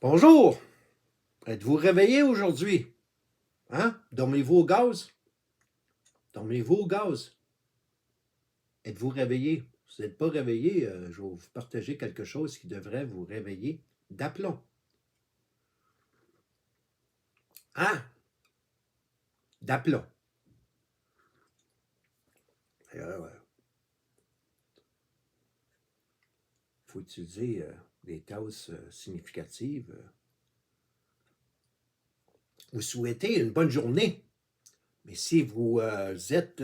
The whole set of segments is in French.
Bonjour! Êtes-vous réveillé aujourd'hui? Hein? Dormez-vous au gaz? Dormez-vous au gaz? Êtes-vous réveillé? Si vous n'êtes pas réveillé, je vais vous partager quelque chose qui devrait vous réveiller d'aplomb. Hein? D'aplomb. Il faut utiliser des tasses significatives. Vous souhaitez une bonne journée, mais si vous êtes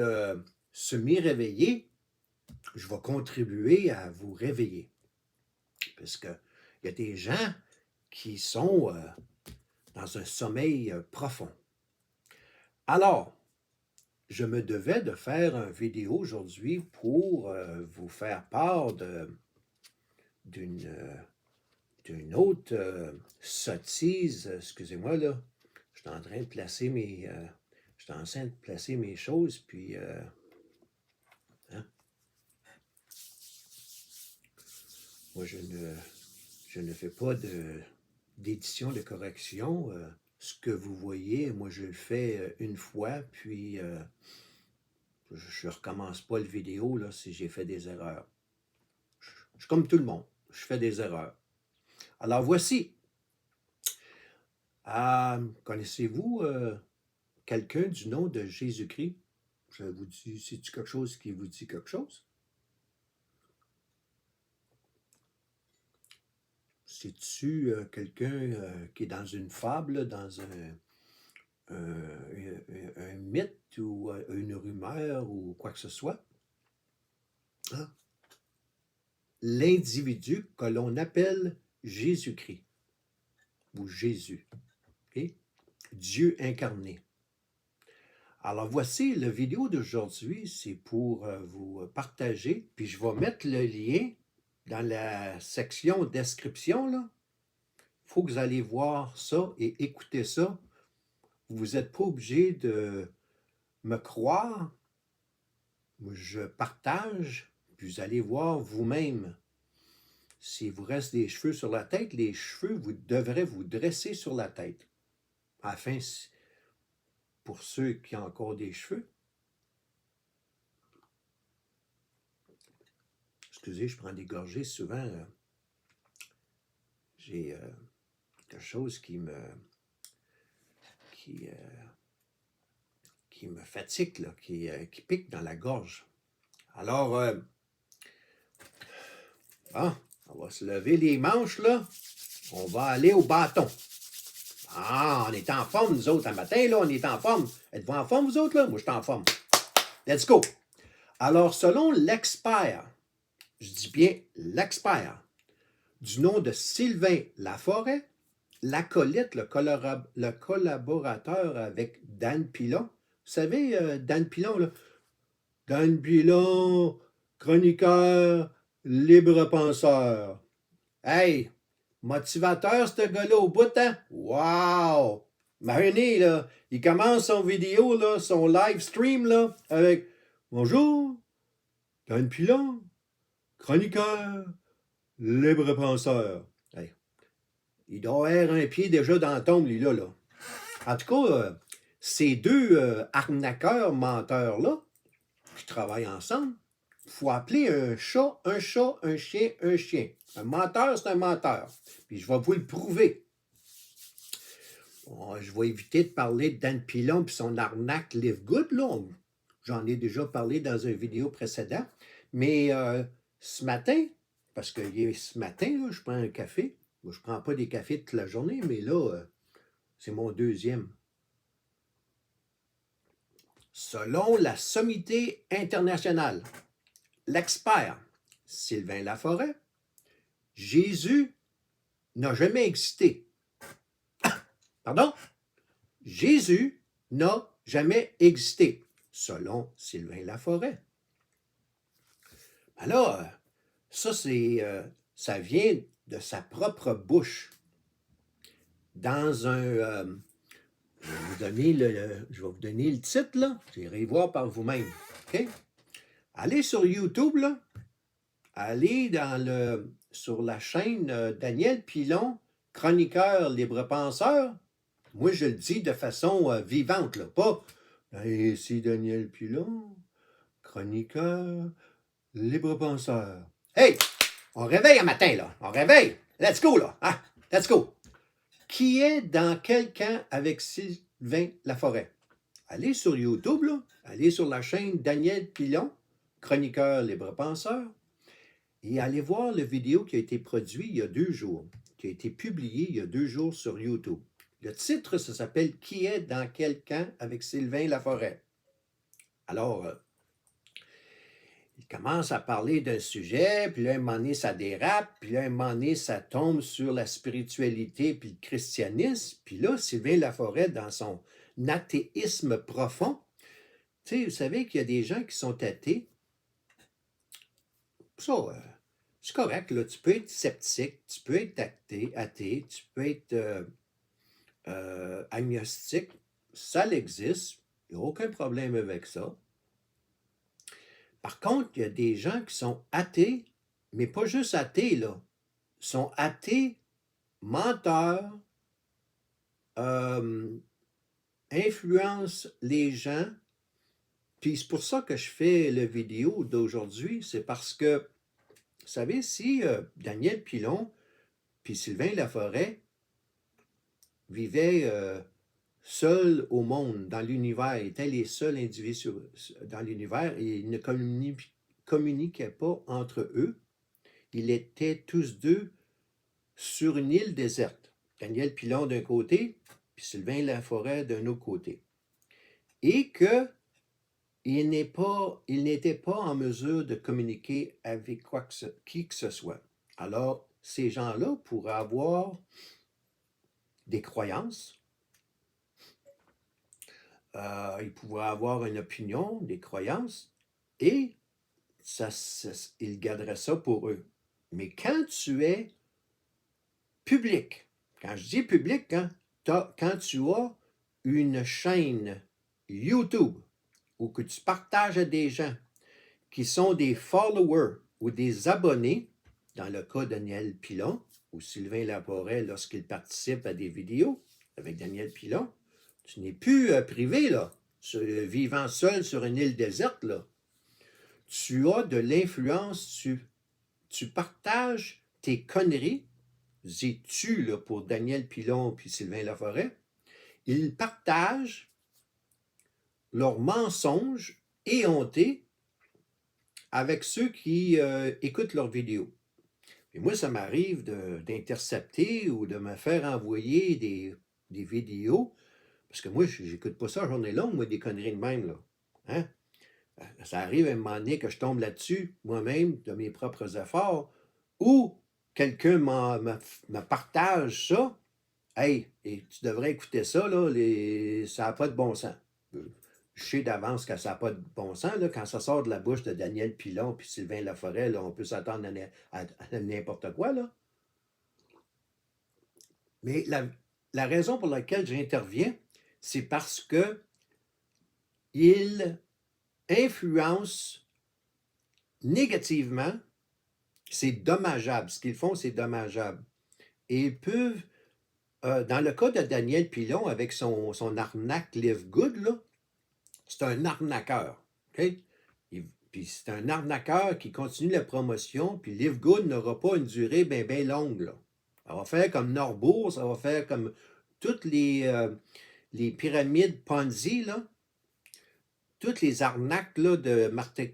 semi-réveillé, je vais contribuer à vous réveiller. Parce qu'il y a des gens qui sont dans un sommeil profond. Alors, je me devais de faire une vidéo aujourd'hui pour vous faire part d'une autre sottise. Excusez-moi, là. Je suis en train de placer mes choses, puis hein? Moi, je ne fais pas d'édition, de correction. Ce que vous voyez, moi, je le fais une fois, puis je ne recommence pas le vidéo là, si j'ai fait des erreurs. Je suis comme tout le monde, je fais des erreurs. Alors, voici. Connaissez-vous quelqu'un du nom de Jésus-Christ? Je vous dis, c'est-tu quelque chose qui vous dit quelque chose? C'est-tu quelqu'un qui est dans une fable, dans un mythe ou une rumeur ou quoi que ce soit? Hein? L'individu que l'on appelle Jésus-Christ ou Jésus, okay? Dieu incarné. Alors voici, la vidéo d'aujourd'hui, c'est pour vous partager, puis je vais mettre le lien dans la section description, là. Il faut que vous allez voir ça et écouter ça. Vous n'êtes pas obligé de me croire. Je partage, puis vous allez voir vous-même. S'il vous reste des cheveux sur la tête, les cheveux, vous devrez vous dresser sur la tête. Afin, pour ceux qui ont encore des cheveux, excusez, je prends des gorgées, souvent, j'ai quelque chose qui me fatigue, là, qui pique dans la gorge. Alors, bon, on va se lever les manches, là. On va aller au bâton. Ah, on est en forme, nous autres, un matin, là, on est en forme. Êtes-vous en forme, vous autres, là? Moi, je suis en forme. Let's go! Alors, selon l'expert, je dis bien l'expert, du nom de Sylvain Laforêt, l'acolyte, le collaborateur avec Dan Pilon. Vous savez, Dan Pilon, là? Dan Pilon, chroniqueur, libre penseur. Hey, motivateur, ce gars-là, au bout, hein? Wow! Marie, là, il commence son vidéo, là, son live stream, là, avec « Bonjour, Dan Pilon, chroniqueur, libre penseur. » Hey, il doit avoir un pied déjà dans la tombe, lui, là. En tout cas, ces deux arnaqueurs, menteurs-là, qui travaillent ensemble, il faut appeler un chat, un chien, un chien. Un menteur, c'est un menteur. Puis je vais vous le prouver. Bon, je vais éviter de parler de Dan Pilon et son arnaque Live Good, là. J'en ai déjà parlé dans une vidéo précédente. Mais ce matin, parce que ce matin, là, je prends un café. Moi, je ne prends pas des cafés toute la journée, mais là, c'est mon deuxième. Selon la Sommité internationale, l'expert Sylvain Laforêt, Jésus n'a jamais existé. Pardon? Jésus n'a jamais existé, selon Sylvain Laforêt. Alors, ça, ça vient de sa propre bouche. Dans un... je vais vous donner le titre, là. Vous irez voir par vous-même. OK? Allez sur YouTube, là. Allez sur la chaîne Daniel Pilon, chroniqueur libre-penseur, moi je le dis de façon vivante, là, pas hey, ici Daniel Pilon, chroniqueur libre-penseur. Hey, on réveille un matin, là, on réveille, let's go, là, hein? Let's go. Qui est dans quel camp avec Sylvain Laforêt? Allez sur YouTube, là, allez sur la chaîne Daniel Pilon, chroniqueur libre-penseur, et allez voir la vidéo qui a été produite il y a 2 jours, qui a été publiée il y a 2 jours sur YouTube. Le titre, ça s'appelle « Qui est dans quel camp avec Sylvain Laforêt ». Alors, il commence à parler d'un sujet, puis là, à un moment donné, ça dérape, puis là, à un moment donné, ça tombe sur la spiritualité puis le christianisme, puis là, Sylvain Laforêt, dans son athéisme profond, tu sais, vous savez qu'il y a des gens qui sont athées, ça, c'est correct, là, tu peux être sceptique, tu peux être athée, tu peux être agnostique, ça existe, il n'y a aucun problème avec ça. Par contre, il y a des gens qui sont athées, mais pas juste athées, là. Ils sont athées, menteurs, influencent les gens. Puis c'est pour ça que je fais la vidéo d'aujourd'hui, c'est parce que, vous savez, si Daniel Pilon puis Sylvain Laforêt vivaient seuls au monde, dans l'univers, étaient les seuls individus dans l'univers, et ils ne communiquaient pas entre eux, ils étaient tous deux sur une île déserte. Daniel Pilon d'un côté, puis Sylvain Laforêt d'un autre côté. Et qu'il n'était pas en mesure de communiquer avec qui que ce soit. Alors, ces gens-là pourraient avoir des croyances, ils pourraient avoir une opinion, des croyances, et ils garderaient ça pour eux. Mais quand tu es public, quand je dis public, hein, quand tu as une chaîne YouTube ou que tu partages à des gens qui sont des followers ou des abonnés, dans le cas de Daniel Pilon ou Sylvain Laforêt lorsqu'il participe à des vidéos avec Daniel Pilon, tu n'es plus privé, là, vivant seul sur une île déserte, là. Tu as de l'influence, tu partages tes conneries, dis-tu là, pour Daniel Pilon puis Sylvain Laforêt, ils partagent leurs mensonges éhontés avec ceux qui écoutent leurs vidéos. Et moi, ça m'arrive d'intercepter ou de me faire envoyer des vidéos, parce que moi, j'écoute pas ça la journée longue, moi, des conneries de même, là. Hein? Ça arrive à un moment donné que je tombe là-dessus, moi-même, de mes propres efforts, ou quelqu'un me partage ça. Hey, et tu devrais écouter ça, là, ça n'a pas de bon sens. Je sais d'avance que ça n'a pas de bon sens. Là, quand ça sort de la bouche de Daniel Pilon puis Sylvain Laforêt, là, on peut s'attendre à n'importe quoi. Là. Mais la raison pour laquelle j'interviens, c'est parce que ils influencent négativement. C'est dommageable. Ce qu'ils font, c'est dommageable. Et ils peuvent, dans le cas de Daniel Pilon, avec son arnaque Live Good, là, c'est un arnaqueur. Okay? Puis c'est un arnaqueur qui continue la promotion, puis Live Good n'aura pas une durée bien longue. Là. Ça va faire comme Norbourg, ça va faire comme toutes les pyramides Ponzi, là, toutes les arnaques là, de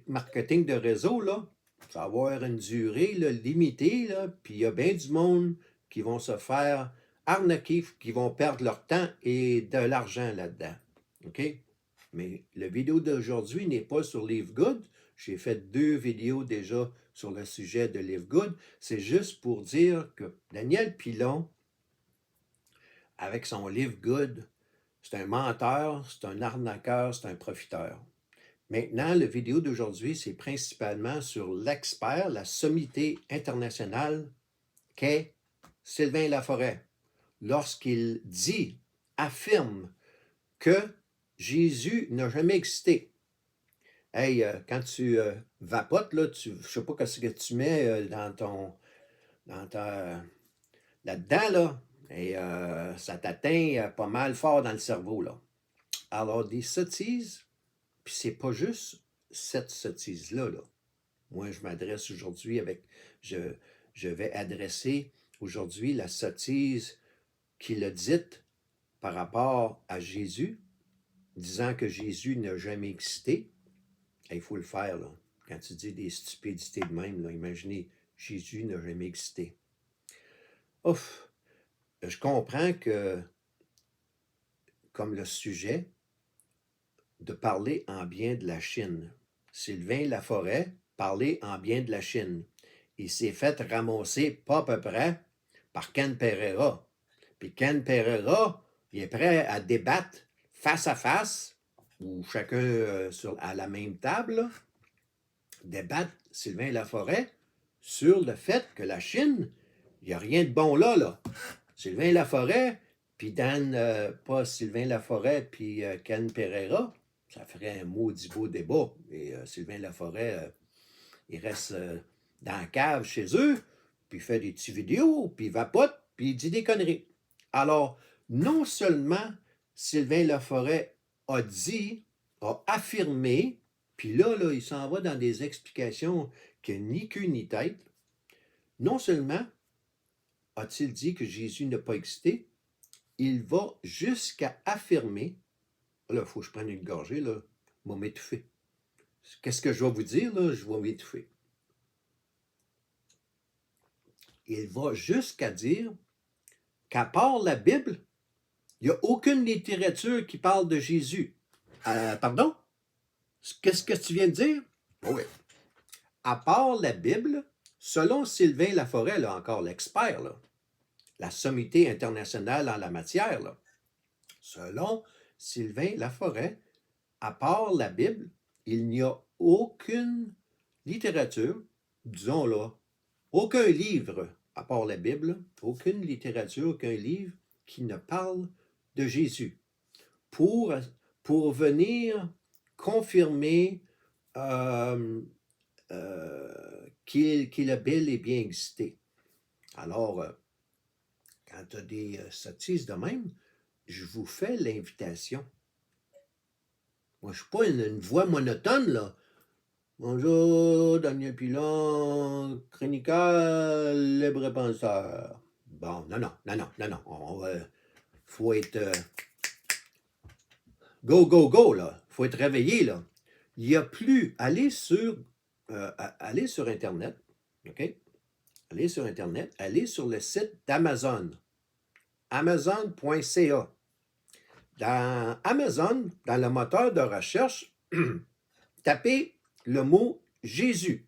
marketing de réseau, là, ça va avoir une durée là, limitée, là, puis il y a bien du monde qui vont se faire arnaquer, qui vont perdre leur temps et de l'argent là-dedans. OK? Mais la vidéo d'aujourd'hui n'est pas sur Live Good. J'ai fait 2 vidéos déjà sur le sujet de Live Good. C'est juste pour dire que Daniel Pilon, avec son Live Good, c'est un menteur, c'est un arnaqueur, c'est un profiteur. Maintenant, la vidéo d'aujourd'hui, c'est principalement sur l'expert, la sommité internationale qu'est Sylvain Laforêt. Lorsqu'il affirme que Jésus n'a jamais existé. Hey, quand tu vapotes, là, je ne sais pas ce que tu mets dans ta là-dedans, là. Et ça t'atteint pas mal fort dans le cerveau, là. Alors, des sottises, puis c'est pas juste cette sottise-là, là. Moi, je m'adresse aujourd'hui je vais adresser aujourd'hui la sottise qu'il a dite par rapport à Jésus, disant que Jésus n'a jamais existé. Et il faut le faire, là. Quand tu dis des stupidités de même, là, imaginez, Jésus n'a jamais existé. Ouf! Je comprends que, comme le sujet, de parler en bien de la Chine. Sylvain Laforêt parlait en bien de la Chine. Il s'est fait ramasser pas à peu près par Ken Pereira. Puis Ken Pereira, il est prêt à débattre face à face, ou chacun à la même table, là, débattre Sylvain Laforêt sur le fait que la Chine, il n'y a rien de bon là, là. Sylvain Laforêt, puis pas Sylvain Laforêt, puis Ken Pereira, ça ferait un maudit beau débat. Et Sylvain Laforêt, il reste dans la cave chez eux, puis il fait des petites vidéos, puis il vapote, puis il dit des conneries. Alors, non seulement Sylvain Laforêt a affirmé, puis là, il s'en va dans des explications qui n'ont ni queue ni tête. Non seulement a-t-il dit que Jésus n'a pas existé, il va jusqu'à affirmer, là, il faut que je prenne une gorgée, là, je vais m'étouffer. Qu'est-ce que je vais vous dire, là? Je vais m'étouffer. Il va jusqu'à dire qu'à part la Bible, il n'y a aucune littérature qui parle de Jésus. Pardon? Qu'est-ce que tu viens de dire? Oui. À part la Bible, selon Sylvain Laforêt, là, encore l'expert, là, la sommité internationale en la matière, là, selon Sylvain Laforêt, à part la Bible, il n'y a aucune littérature, disons là, aucun livre, à part la Bible, aucune littérature, aucun livre qui ne parle de Jésus pour venir confirmer qu'il a bel et bien existé. Alors, quand tu as des sottises de même, je vous fais l'invitation. Moi, je ne suis pas une voix monotone, là. Bonjour, Daniel Pilon, chroniqueur, libre penseur. Bon, non. Faut être go, là. Faut être réveillé, là. Il n'y a plus. Allez sur Internet, OK? Allez sur Internet, allez sur le site d'Amazon, amazon.ca. Dans Amazon, dans le moteur de recherche, tapez le mot Jésus.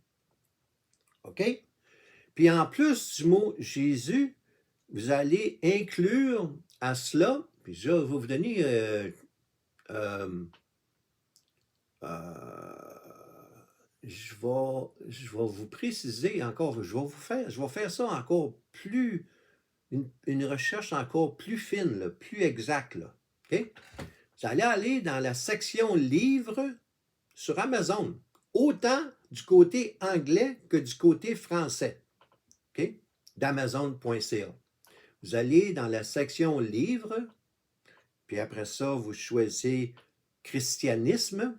OK? Puis en plus du mot Jésus, vous allez inclure à cela, puis je vais vous donner je vais vous préciser encore, je vais faire ça encore plus, une recherche encore plus fine, là, plus exacte. Là, OK? Vous allez aller dans la section livres sur Amazon, autant du côté anglais que du côté français, OK? D'Amazon.ca. Vous allez dans la section livres, puis après ça, vous choisissez christianisme,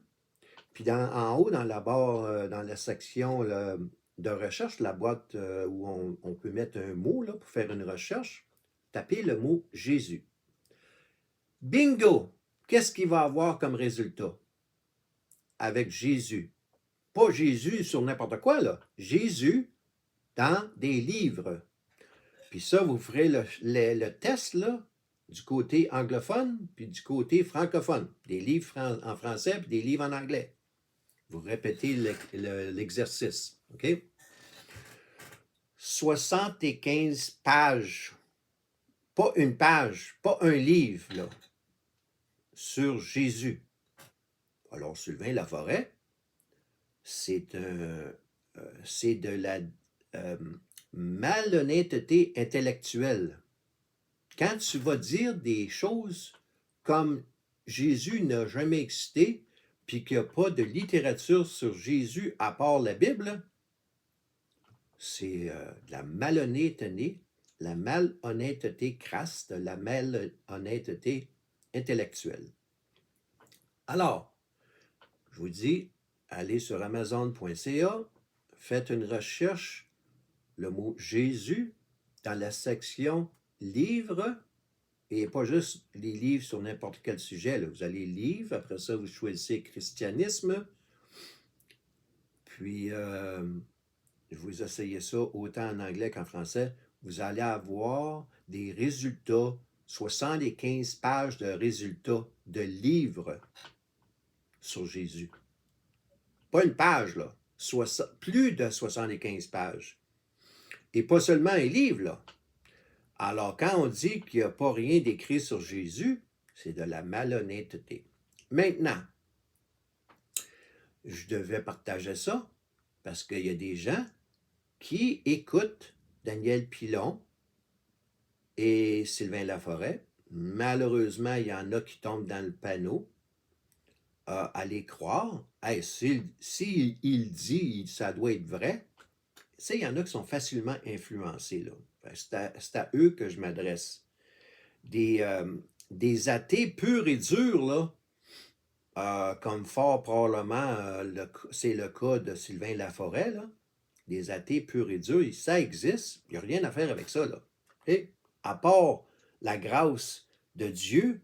puis en haut, dans la barre, dans la section là, de recherche, la boîte où on peut mettre un mot là, pour faire une recherche, tapez le mot Jésus. Bingo! Qu'est-ce qu'il va avoir comme résultat avec Jésus? Pas Jésus sur n'importe quoi, là. Jésus dans des livres. Puis ça, vous ferez le test, là, du côté anglophone, puis du côté francophone. Des livres en français, puis des livres en anglais. Vous répétez l'exercice, OK? 75 pages. Pas une page, pas un livre, là, sur Jésus. Alors, Sylvain Laforêt, c'est de la malhonnêteté intellectuelle. Quand tu vas dire des choses comme Jésus n'a jamais existé, puis qu'il n'y a pas de littérature sur Jésus à part la Bible, c'est de la malhonnêteté la malhonnêteté crasse de la malhonnêteté intellectuelle. Alors, je vous dis, allez sur amazon.ca, faites une recherche, le mot Jésus, dans la section livres, et pas juste les livres sur n'importe quel sujet. Là. Vous allez livres, après ça, vous choisissez christianisme, puis vous essayez ça autant en anglais qu'en français. Vous allez avoir des résultats, 75 pages de résultats de livres sur Jésus. Pas une page, là. Plus de 75 pages. Et pas seulement un livre, là. Alors, quand on dit qu'il n'y a pas rien d'écrit sur Jésus, c'est de la malhonnêteté. Maintenant, je devais partager ça parce qu'il y a des gens qui écoutent Daniel Pilon et Sylvain Laforêt. Malheureusement, il y en a qui tombent dans le panneau à les croire. Hey, s'il dit, ça doit être vrai. Tu sais, il y en a qui sont facilement influencés, là. C'est à eux que je m'adresse. Des athées purs et durs, là, comme fort probablement, c'est le cas de Sylvain Laforêt, là. Des athées purs et durs, ça existe, il n'y a rien à faire avec ça, là. Et, à part la grâce de Dieu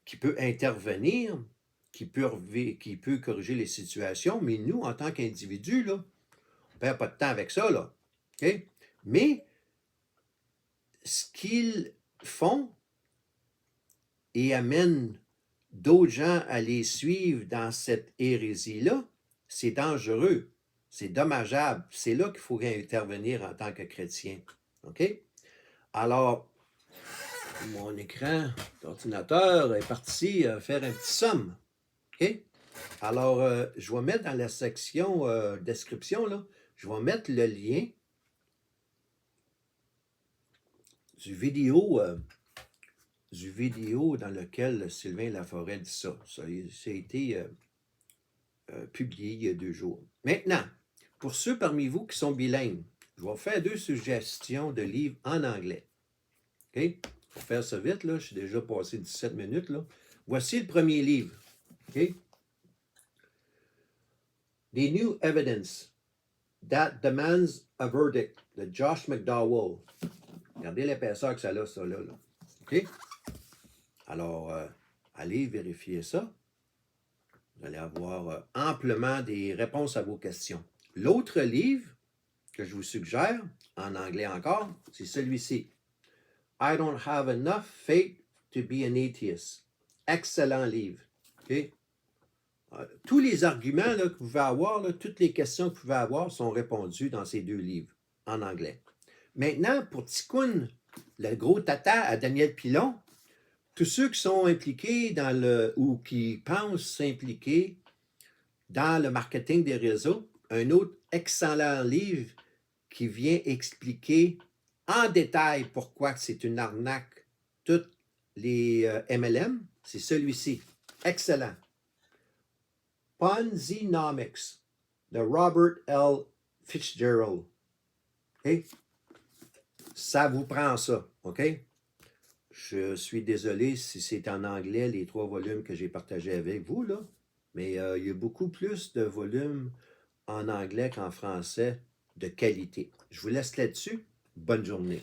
qui peut intervenir, qui peut corriger les situations, mais nous, en tant qu'individus, là, on ne perd pas de temps avec ça, là. Okay? Mais ce qu'ils font et amènent d'autres gens à les suivre dans cette hérésie-là, c'est dangereux, c'est dommageable. C'est là qu'il faut intervenir en tant que chrétien. OK? Alors, mon écran d'ordinateur est parti faire un petit somme. OK? Alors, je vais mettre dans la section description, là, je vais mettre le lien du vidéo dans lequel Sylvain Laforêt dit ça. Ça a été publié il y a 2 jours. Maintenant, pour ceux parmi vous qui sont bilingues, je vais faire 2 suggestions de livres en anglais. OK? Pour faire ça vite, là, je suis déjà passé 17 minutes. Là. Voici le premier livre. OK? The New Evidence That Demands a Verdict de Josh McDowell. Regardez l'épaisseur que ça a, ça là. OK? Alors, allez vérifier ça. Vous allez avoir amplement des réponses à vos questions. L'autre livre que je vous suggère, en anglais encore, c'est celui-ci. I don't have enough faith to be an atheist. Excellent livre. Okay? Tous les arguments là, que vous pouvez avoir, là, toutes les questions que vous pouvez avoir sont répondues dans ces 2 livres en anglais. Maintenant, pour Tikkun, le gros tata à Daniel Pilon, tous ceux qui sont impliqués ou qui pensent s'impliquer dans le marketing des réseaux, un autre excellent livre qui vient expliquer en détail pourquoi c'est une arnaque, toutes les MLM, c'est celui-ci. Excellent. Ponzinomics de Robert L. Fitzgerald. Okay? Ça vous prend ça, OK? Je suis désolé si c'est en anglais, les 3 volumes que j'ai partagés avec vous, là. Mais il y a beaucoup plus de volumes en anglais qu'en français de qualité. Je vous laisse là-dessus. Bonne journée.